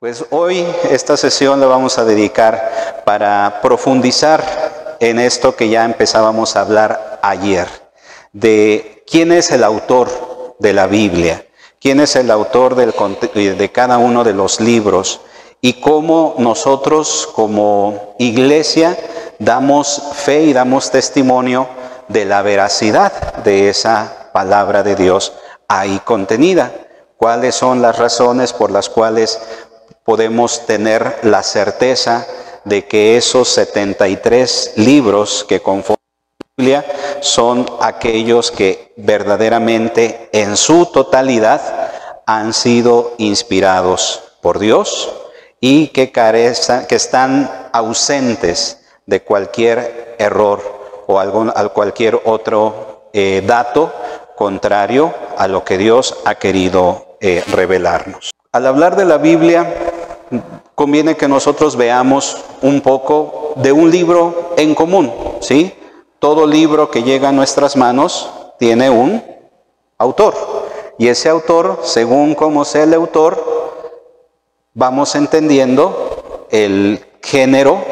Pues hoy esta sesión la vamos a dedicar para profundizar en esto que ya empezábamos a hablar ayer, de quién es el autor de la Biblia, quién es el autor de cada uno de los libros y cómo nosotros como iglesia damos fe y damos testimonio de la veracidad de esa palabra de Dios ahí contenida. ¿Cuáles son las razones por las cuales podemos tener la certeza de que esos 73 libros que conforman la Biblia son aquellos que verdaderamente en su totalidad han sido inspirados por Dios y que están ausentes de cualquier error o cualquier otro dato contrario a lo que Dios ha querido revelarnos? Al hablar de la Biblia, conviene que nosotros veamos un poco de un libro en común, ¿sí? Todo libro que llega a nuestras manos tiene un autor. Y ese autor, según cómo sea el autor, vamos entendiendo el género,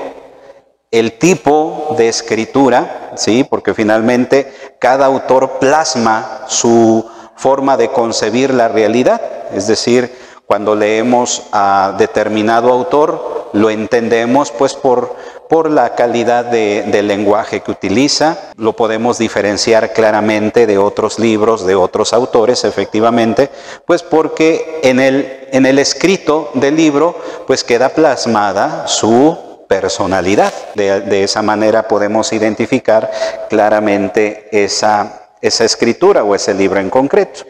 el tipo de escritura, ¿sí? Porque finalmente cada autor plasma su forma de concebir la realidad. Es decir, cuando leemos a determinado autor, lo entendemos pues por la calidad del lenguaje que utiliza. Lo podemos diferenciar claramente de otros libros, de otros autores, efectivamente, pues porque en el escrito del libro pues queda plasmada su personalidad. De esa manera podemos identificar claramente esa escritura o ese libro en concreto.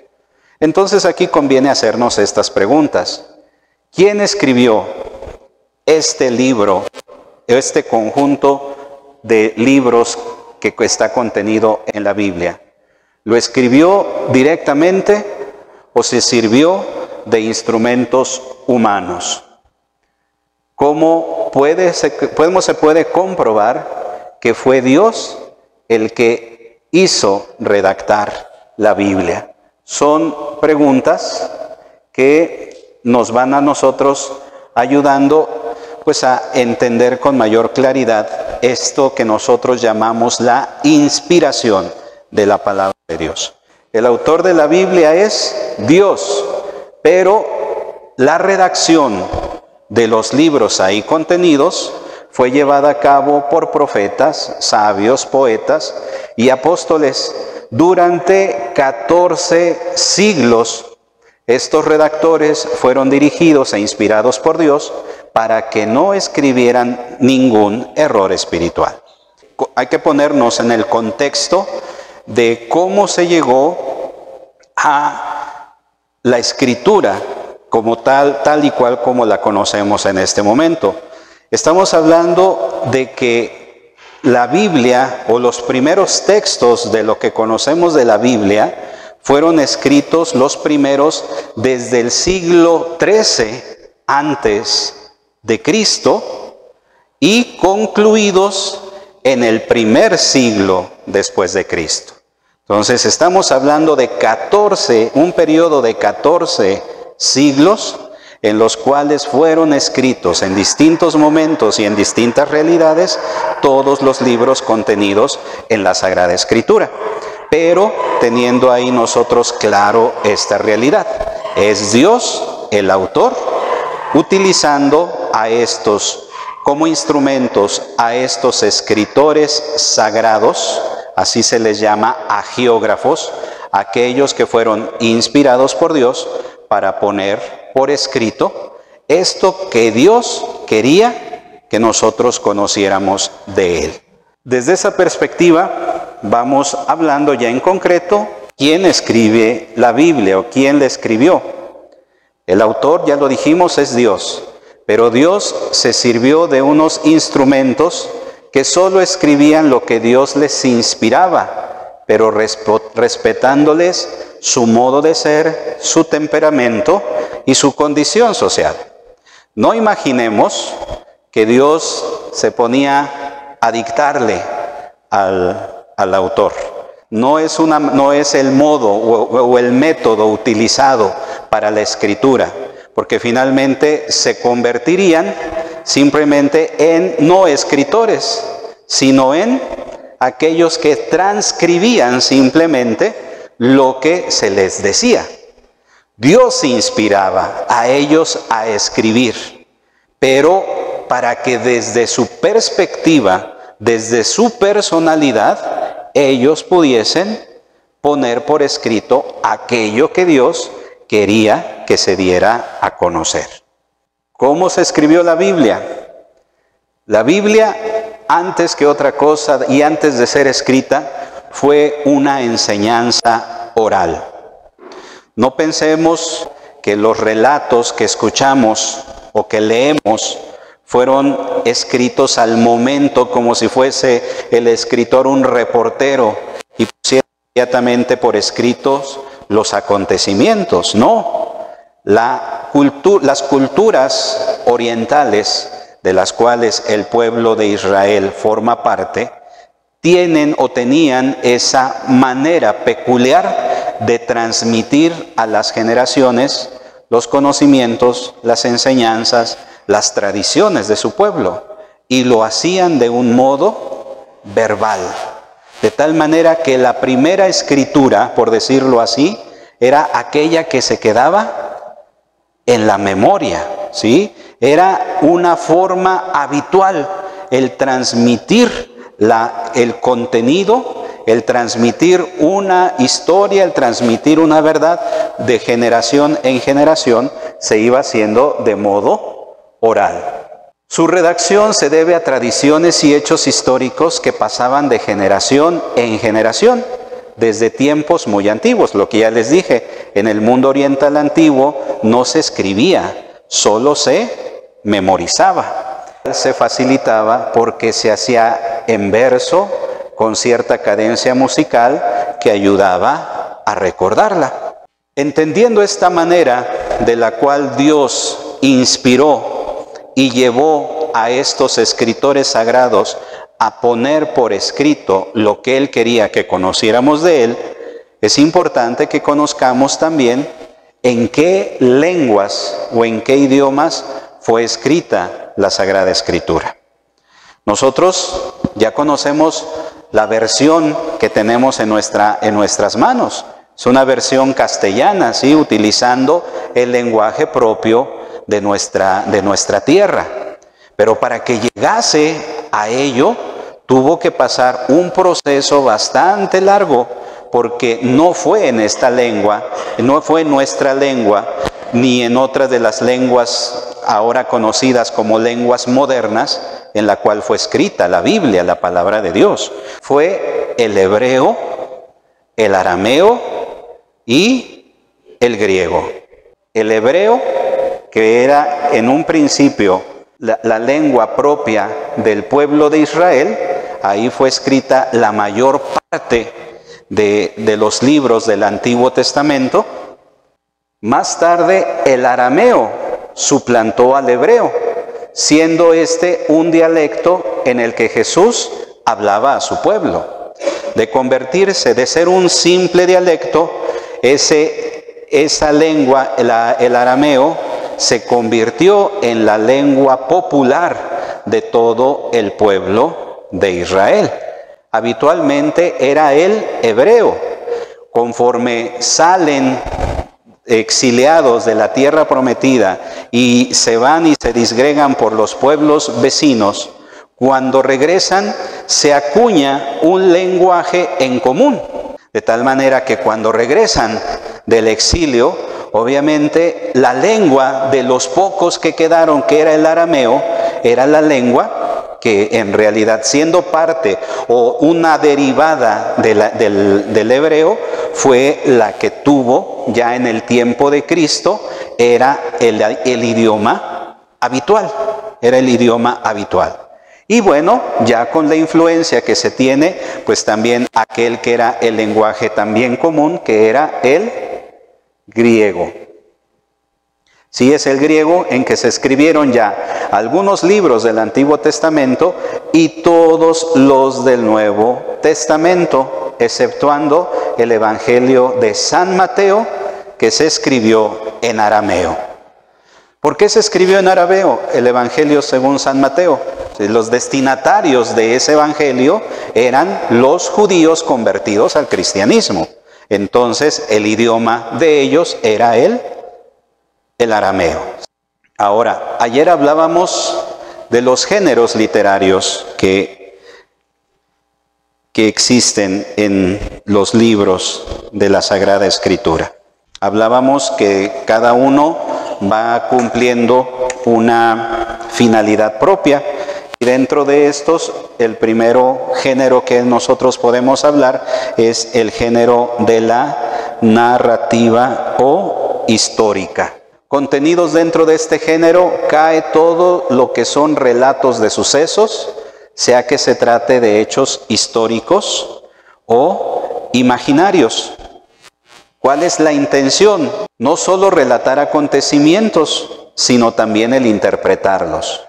Entonces aquí conviene hacernos estas preguntas. ¿Quién escribió este libro, este conjunto de libros que está contenido en la Biblia? ¿Lo escribió directamente o se sirvió de instrumentos humanos? ¿Cómo se puede comprobar que fue Dios el que hizo redactar la Biblia? Son preguntas que nos van a nosotros ayudando pues a entender con mayor claridad esto que nosotros llamamos la inspiración de la palabra de Dios. El autor de la Biblia es Dios, pero la redacción de los libros ahí contenidos fue llevada a cabo por profetas, sabios, poetas y apóstoles. Durante 14 siglos, estos redactores fueron dirigidos e inspirados por Dios para que no escribieran ningún error espiritual. Hay que ponernos en el contexto de cómo se llegó a la escritura como tal y cual como la conocemos en este momento. Estamos hablando de que la Biblia o los primeros textos de lo que conocemos de la Biblia fueron escritos los primeros desde el siglo XIII antes de Cristo y concluidos en el primer siglo después de Cristo. Entonces estamos hablando de un periodo de 14 siglos en los cuales fueron escritos en distintos momentos y en distintas realidades todos los libros contenidos en la Sagrada Escritura. Pero teniendo ahí nosotros claro esta realidad, es Dios el autor, utilizando a estos como instrumentos, a estos escritores sagrados, así se les llama agiógrafos, aquellos que fueron inspirados por Dios para poner por escrito esto que Dios quería que nosotros conociéramos de Él. Desde esa perspectiva vamos hablando ya en concreto quién escribe la Biblia o quién la escribió. El autor, ya lo dijimos, es Dios, pero Dios se sirvió de unos instrumentos que solo escribían lo que Dios les inspiraba, pero respetándoles su modo de ser, su temperamento y su condición social. No imaginemos que Dios se ponía a dictarle al autor. No es el modo o el método utilizado para la escritura, porque finalmente se convertirían simplemente en no escritores, sino en aquellos que transcribían simplemente lo que se les decía. Dios inspiraba a ellos a escribir, pero para que desde su perspectiva, desde su personalidad, ellos pudiesen poner por escrito aquello que Dios quería que se diera a conocer. ¿Cómo se escribió la Biblia? La Biblia, antes que otra cosa y antes de ser escrita, fue una enseñanza oral. No pensemos que los relatos que escuchamos o que leemos fueron escritos al momento como si fuese el escritor un reportero y pusiera inmediatamente por escritos los acontecimientos. No, las culturas orientales de las cuales el pueblo de Israel forma parte, tienen o tenían esa manera peculiar de transmitir a las generaciones los conocimientos, las enseñanzas, las tradiciones de su pueblo, y lo hacían de un modo verbal, de tal manera que la primera escritura, por decirlo así, era aquella que se quedaba en la memoria, ¿sí? Era una forma habitual el transmitir el contenido, el transmitir una historia, el transmitir una verdad de generación en generación, se iba haciendo de modo oral. Su redacción se debe a tradiciones y hechos históricos que pasaban de generación en generación, desde tiempos muy antiguos. Lo que ya les dije, en el mundo oriental antiguo no se escribía, solo se memorizaba. Se facilitaba porque se hacía en verso con cierta cadencia musical que ayudaba a recordarla. Entendiendo esta manera de la cual Dios inspiró y llevó a estos escritores sagrados a poner por escrito lo que Él quería que conociéramos de Él, es importante que conozcamos también en qué lenguas o en qué idiomas fue escrita la Sagrada Escritura. Nosotros ya conocemos la versión que tenemos en nuestras manos. Es una versión castellana, ¿sí? Utilizando el lenguaje propio de nuestra tierra. Pero para que llegase a ello, tuvo que pasar un proceso bastante largo, porque no fue en esta lengua, no fue en nuestra lengua, ni en otras de las lenguas ahora conocidas como lenguas modernas, en la cual fue escrita la Biblia, la palabra de Dios. Fue el hebreo, el arameo y el griego. El hebreo, que era en un principio la lengua propia del pueblo de Israel, ahí fue escrita la mayor parte de los libros del Antiguo Testamento. Más tarde el arameo suplantó al hebreo, siendo este un dialecto en el que Jesús hablaba a su pueblo. De convertirse, de ser un simple dialecto, esa lengua, el arameo, se convirtió en la lengua popular de todo el pueblo de Israel. Habitualmente era el hebreo. Conforme salen exiliados de la tierra prometida y se van y se disgregan por los pueblos vecinos, cuando regresan se acuña un lenguaje en común, de tal manera que cuando regresan del exilio, obviamente la lengua de los pocos que quedaron, que era el arameo, era la lengua que en realidad, siendo parte o una derivada del hebreo, fue la que tuvo ya en el tiempo de Cristo, era el idioma habitual, era el idioma habitual. Y bueno, ya con la influencia que se tiene, pues también aquel que era el lenguaje también común, que era el griego. Sí, es el griego en que se escribieron ya algunos libros del Antiguo Testamento y todos los del Nuevo Testamento, exceptuando el Evangelio de San Mateo, que se escribió en arameo. ¿Por qué se escribió en arameo el Evangelio según San Mateo? Los destinatarios de ese Evangelio eran los judíos convertidos al cristianismo. Entonces el idioma de ellos era el arameo. Ahora, ayer hablábamos de los géneros literarios que existen en los libros de la Sagrada Escritura. Hablábamos que cada uno va cumpliendo una finalidad propia, y dentro de estos, el primero género que nosotros podemos hablar es el género de la narrativa o histórica. Contenidos dentro de este género cae todo lo que son relatos de sucesos, sea que se trate de hechos históricos o imaginarios. ¿Cuál es la intención? No solo relatar acontecimientos, sino también el interpretarlos.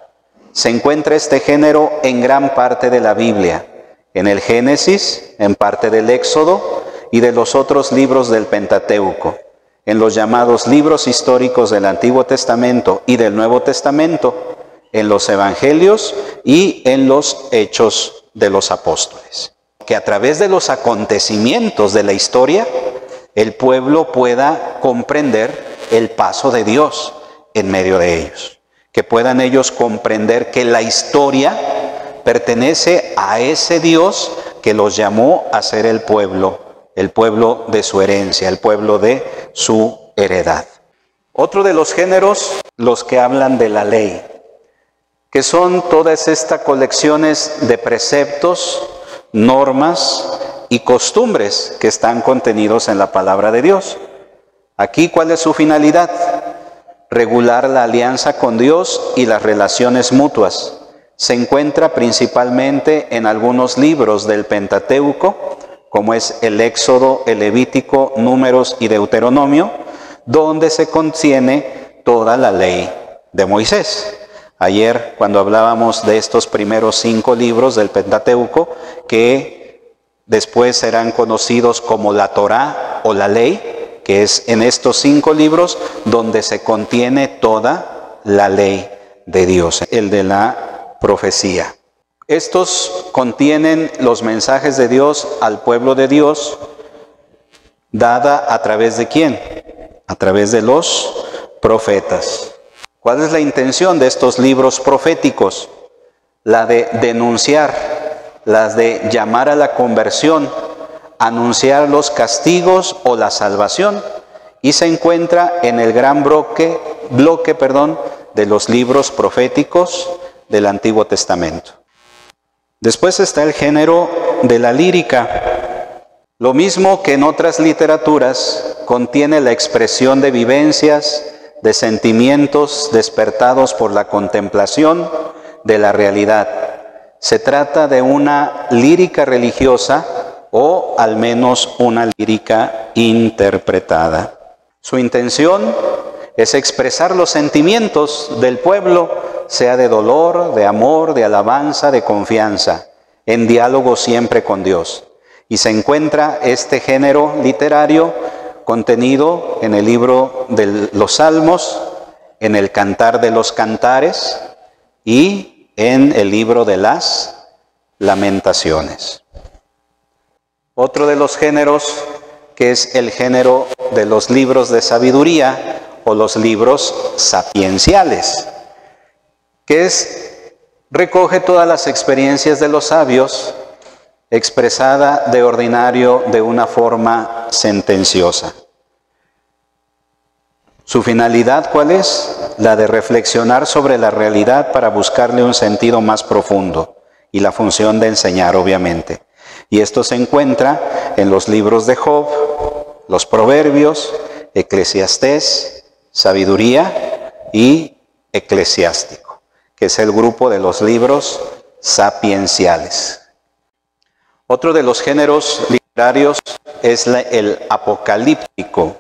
Se encuentra este género en gran parte de la Biblia, en el Génesis, en parte del Éxodo y de los otros libros del Pentateuco, en los llamados libros históricos del Antiguo Testamento y del Nuevo Testamento, en los Evangelios y en los Hechos de los Apóstoles. Que a través de los acontecimientos de la historia, el pueblo pueda comprender el paso de Dios en medio de ellos. Que puedan ellos comprender que la historia pertenece a ese Dios que los llamó a ser el pueblo de su herencia, el pueblo de su heredad. Otro de los géneros, los que hablan de la ley, que son todas estas colecciones de preceptos, normas y costumbres que están contenidos en la palabra de Dios. Aquí, ¿cuál es su finalidad? Regular la alianza con Dios y las relaciones mutuas. Se encuentra principalmente en algunos libros del Pentateuco, como es el Éxodo, el Levítico, Números y Deuteronomio, donde se contiene toda la ley de Moisés. Ayer, cuando hablábamos de estos primeros 5 libros del Pentateuco, que después serán conocidos como la Torá o la ley, que es en estos 5 libros donde se contiene toda la ley de Dios, el de la profecía. Estos contienen los mensajes de Dios al pueblo de Dios, dada a través de ¿quién? A través de los profetas. ¿Cuál es la intención de estos libros proféticos? La de denunciar, la de llamar a la conversión, anunciar los castigos o la salvación, y se encuentra en el gran bloque de los libros proféticos del Antiguo Testamento. Después está el género de la lírica. Lo mismo que en otras literaturas, contiene la expresión de vivencias, de sentimientos despertados por la contemplación de la realidad. Se trata de una lírica religiosa o al menos una lírica interpretada. Su intención es expresar los sentimientos del pueblo, sea de dolor, de amor, de alabanza, de confianza, en diálogo siempre con Dios. Y se encuentra este género literario contenido en el libro de los Salmos, en el Cantar de los Cantares y en el libro de las Lamentaciones. Otro de los géneros, que es el género de los libros de sabiduría o los libros sapienciales, que recoge todas las experiencias de los sabios, expresada de ordinario de una forma sentenciosa. ¿Su finalidad cuál es? La de reflexionar sobre la realidad para buscarle un sentido más profundo y la función de enseñar, obviamente. Y esto se encuentra en los libros de Job, los Proverbios, Eclesiastés, Sabiduría y Eclesiástico, que es el grupo de los libros sapienciales. Otro de los géneros literarios es el apocalíptico.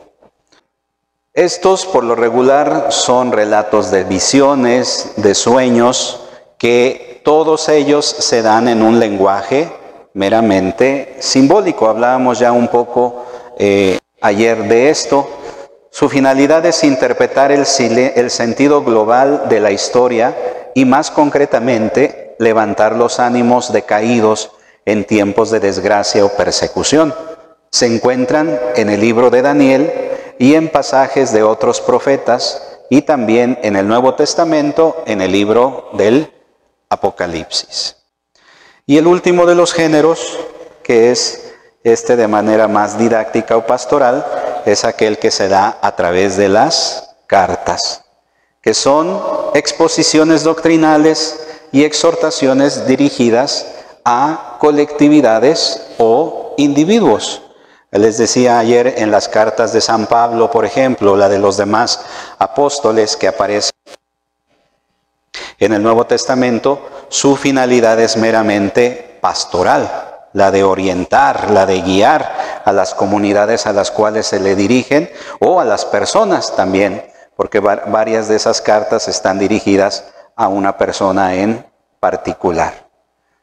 Estos, por lo regular, son relatos de visiones, de sueños, que todos ellos se dan en un lenguaje meramente simbólico. Hablábamos ya un poco ayer de esto. Su finalidad es interpretar el sentido global de la historia y más concretamente levantar los ánimos decaídos en tiempos de desgracia o persecución. Se encuentran en el libro de Daniel y en pasajes de otros profetas y también en el Nuevo Testamento en el libro del Apocalipsis. Y el último de los géneros, que es de manera más didáctica o pastoral, es aquel que se da a través de las cartas, que son exposiciones doctrinales y exhortaciones dirigidas a colectividades o individuos. Les decía ayer en las cartas de San Pablo, por ejemplo, la de los demás apóstoles que aparecen en el Nuevo Testamento, su finalidad es meramente pastoral, la de orientar, la de guiar a las comunidades a las cuales se le dirigen o a las personas también, porque varias de esas cartas están dirigidas a una persona en particular.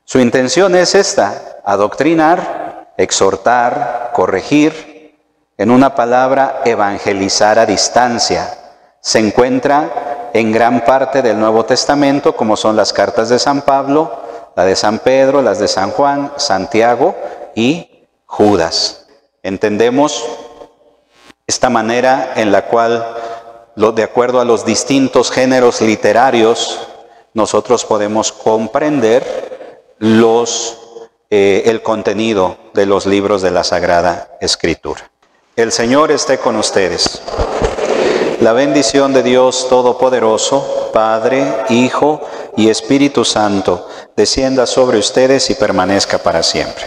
Su intención es esta: adoctrinar, exhortar, corregir, en una palabra, evangelizar a distancia. Se encuentra en gran parte del Nuevo Testamento, como son las cartas de San Pablo, la de San Pedro, las de San Juan, Santiago y Judas. Entendemos esta manera en la cual, de acuerdo a los distintos géneros literarios, nosotros podemos comprender el contenido de los libros de la Sagrada Escritura. El Señor esté con ustedes. La bendición de Dios Todopoderoso, Padre, Hijo y Espíritu Santo, descienda sobre ustedes y permanezca para siempre.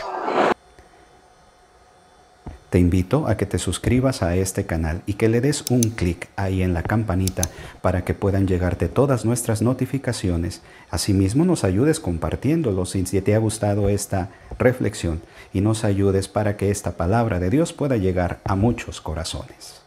Te invito a que te suscribas a este canal y que le des un clic ahí en la campanita para que puedan llegarte todas nuestras notificaciones. Asimismo, nos ayudes compartiéndolo si te ha gustado esta reflexión y nos ayudes para que esta palabra de Dios pueda llegar a muchos corazones.